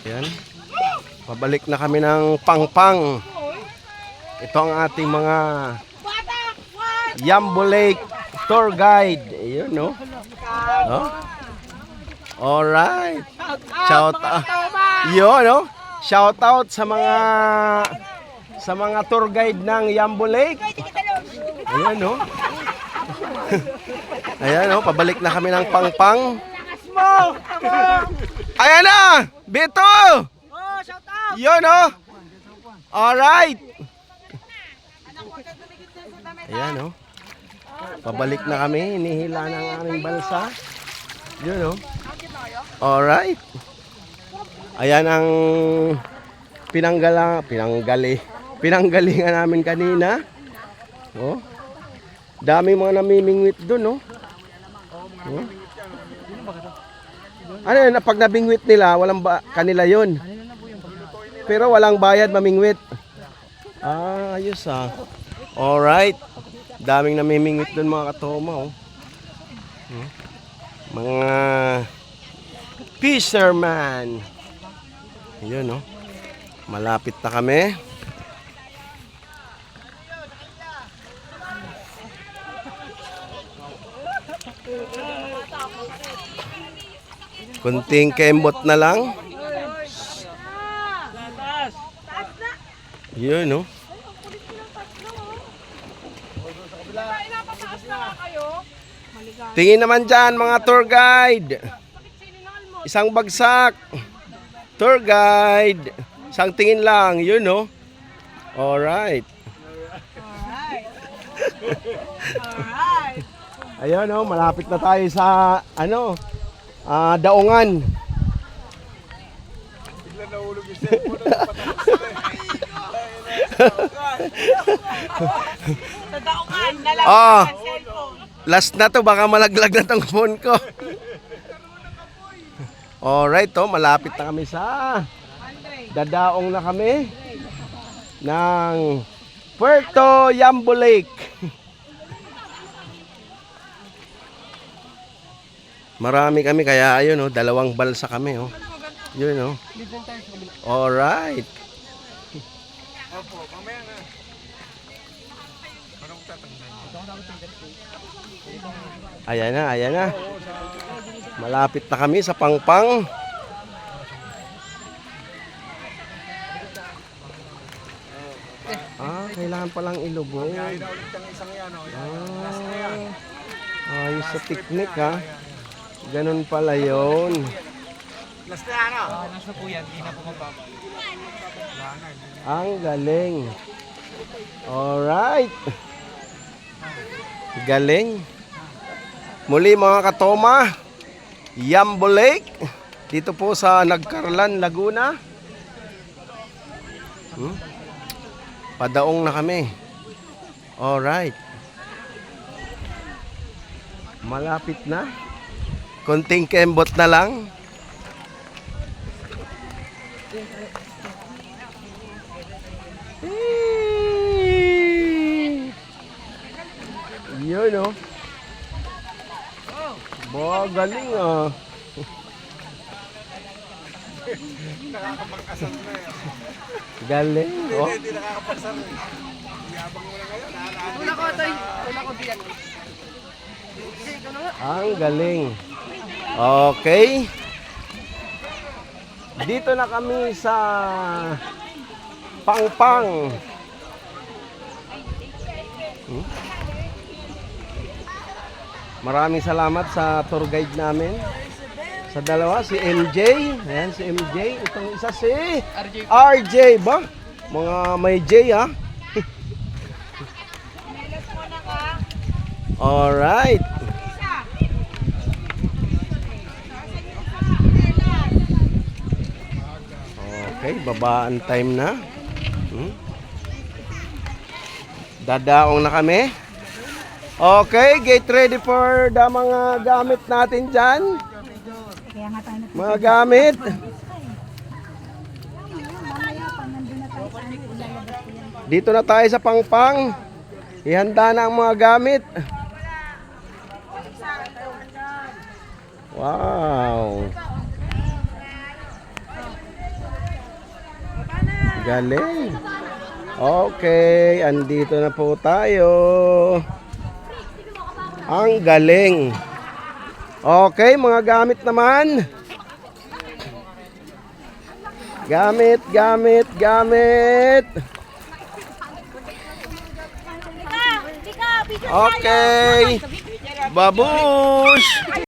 Yan. Pabalik na kami ng Pangpang. Ito ang ating mga Yambo Lake tour guide. Ayun, no? Oh. Alright. Shout out. Yun, no? Shout out sa mga tour guide ng Yambo Lake. Ayan, no? Ayan, no? Pabalik na kami ng Pangpang. Ayan na! Beto! Yun, no? Alright. Ayan, no? Pabalik na kami. Hinihila na ang aming balsa. Yun, no? Alright. Ayan ang pinanggalingan namin kanina. Oh. Dami mga namimingwit doon, no? Oh. Ano yun, pag nabingwit nila, kanila yun. Pero walang bayad mamingwit. Ah, ayos ah. Alright. Daming namimingwit doon mga katoma, oh. Mga fisherman. Ayun, no? Malapit na kami. Kunting kembot na lang. Yun, no? Tingin naman dyan, mga tour guide. Isang bagsak. Tour guide. Isang tingin lang. Yun, no? Alright. Ayun, no? Malapit na tayo sa, Daungan. Bigla nahulog yung cellphone. Sa Daungan, nalagyan Ah. ang cellphone. Last na to, baka malaglag na tong phone ko. Alright, to, malapit na kami sa dadaong na kami ng Puerto Yambo Lake. Marami kami kaya ayun, oh, dalawang balsa kami, oh. Yun, oh. Alright. Opo, mamaya na. Ayan na, ayan na. Malapit na kami sa Pangpang. Kailangan palang ilubog. Kaya ulit yung isang yan, oh. Ayos sa picnic, ha. Ganun pala yun. Last na yan, Nasa po yan, hindi na po mababa. Ang galing. Alright. Galing. Muli mga katoma, Yambo Lake. Dito po sa Nagcarlan, Laguna. Padaong na kami. Alright. Malapit na. Konting kembot na lang. Yun, oh. Ba, galing ah. nakakapag-asal na yan. Galing, oh. Hindi nakakapag-asal na. Yabang mo na ngayon. Tuna ko, Toy. Tuna ko, biyan. Ang galing. Okay. Dito na kami sa Pangpang. Maraming salamat sa tour guide namin. Sa dalawa, si MJ. Ayan, si MJ. Itong isa si RJ ba? Mga may J, ha? Alright. Okay, babaan time na. Dadaong na kami. Okay, get ready for the mga gamit natin dyan. Mga gamit. Dito na tayo sa Pangpang. Ihanda na ang mga gamit. Wow. Galing. Okay, andito na po tayo. Ang galing. Okay, mga gamit naman. Gamit. Okay. Babush.